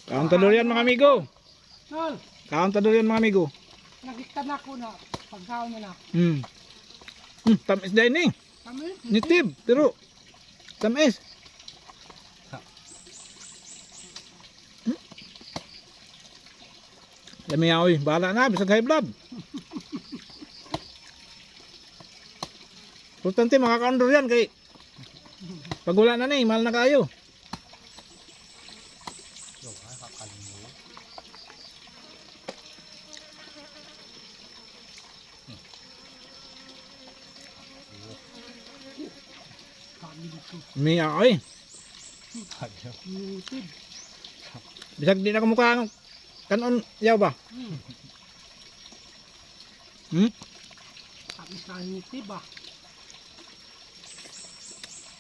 Kauntador yan mga amigo. Nol, Kauntador yan mga amigo. nagikta na ko na pagkaon na. Tamis din eh. Kami, Nitib, pero tamis. Lami oy, bahala na, bisag high blood. Importante makakaundor yan kay pag wala na ni, mahal na kayo. Miya oy. nitid. Bisag di na kumukha kanon yaw ba? Kami sa nitid ba?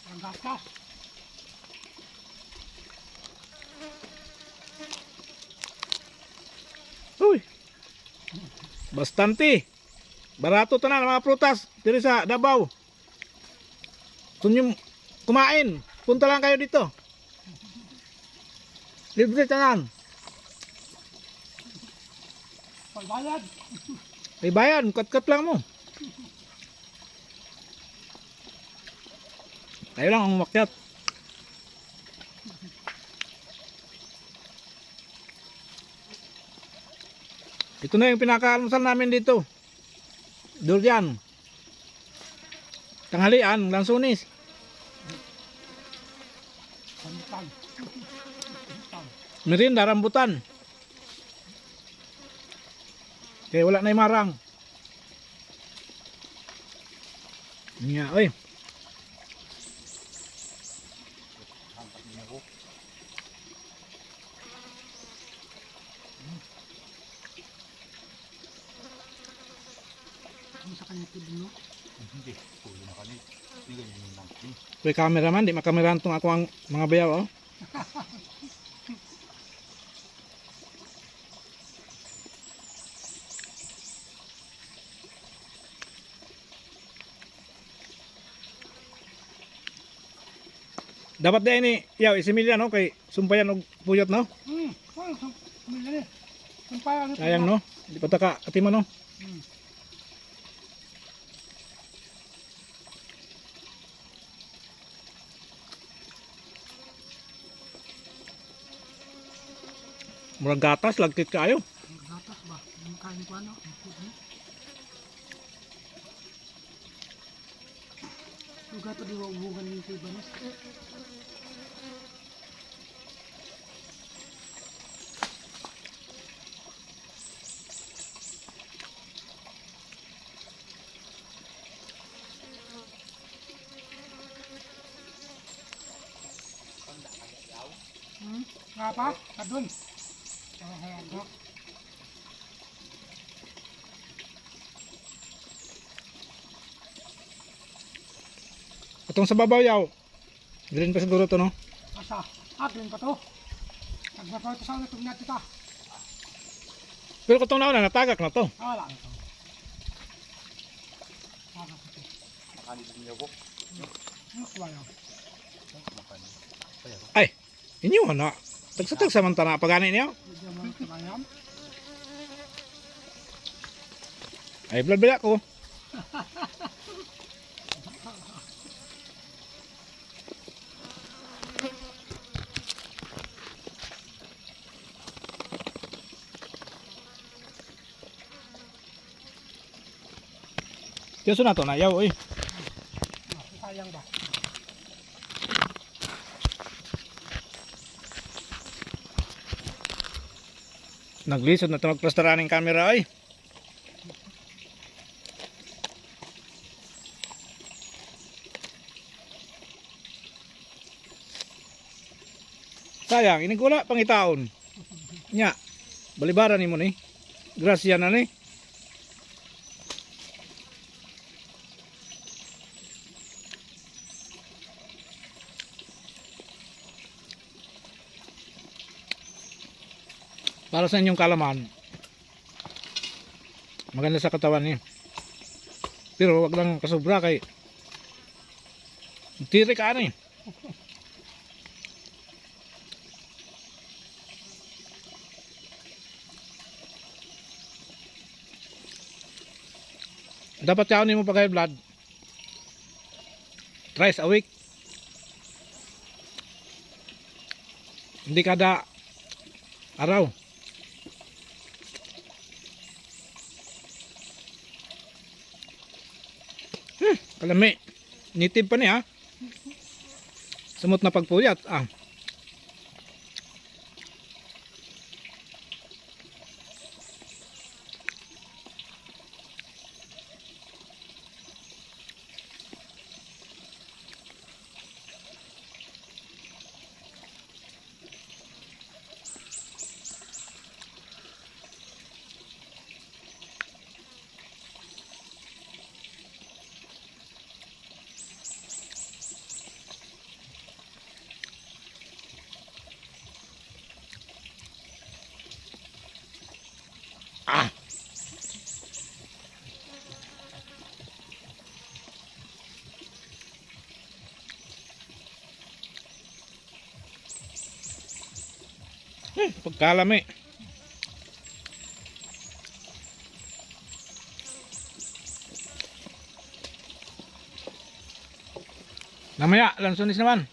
Ang gatas. Uy. Bastante. Barato tanan ang mga prutas diri sa Davao. Kung yung kumain, punta lang kayo dito. Libre tanan. Pagbayad. May bayan, kat-kat lang mo. Tayo lang ang umakyat. Ito na yung pinaka-almusal namin dito. Durian. Tanghalian, lansunis. Pantang. Merinda, rambutan. Kaya wala na yung marang. Nga, oy. Ano sa kanya nitid no? Hindi, tuloy na kami. Hindi ganyan lang. Kaya cameraman, di makamiran tong ako ang mga bayaw, oh. Dapat din ni yaw isimilya no kay sumpayan og puyot no. Kumilya ni. Sumpayan. Sayang no. Di pa ta ka katima no. Murag gatas lagkit kaayo. Gatas ba? Yung kain ko ano? Nitid ni. Yung gato di wag yung nitid ba no? Nga pa? Kadun. Hayag. Atong sa babaw yaw. Dirin pa siguro to no. Asa? Din pa to. Nagbabaw ito sa ulit. Huwag natin ito. Pero katong nauna natagak na to. Wala. Wala pa ito. Makanin din niyo ko. Wala. Ay, inyo na. Tagsatag samantana pagani niyo. Bigyan mo ng kalayam. Ay blood bila ko. Tiyoso na to na yaw oy. Sayang ba? Naglisod na ito magplastaran ng camera ay. Sayang, inigula pangitaon. Nya, balibaran ni mo ni. Grasya na ni. Para sa inyong kalaman, maganda sa katawan niya. Pero wag lang kasobra kay tiri ka ano eh. Dapat yaon mo pa kay blood. Thrice a week. Hindi kada araw. Kalami. Nitib pa niya. Sumot na pagpuyat. Pagkalami. Namaya, lansunis naman.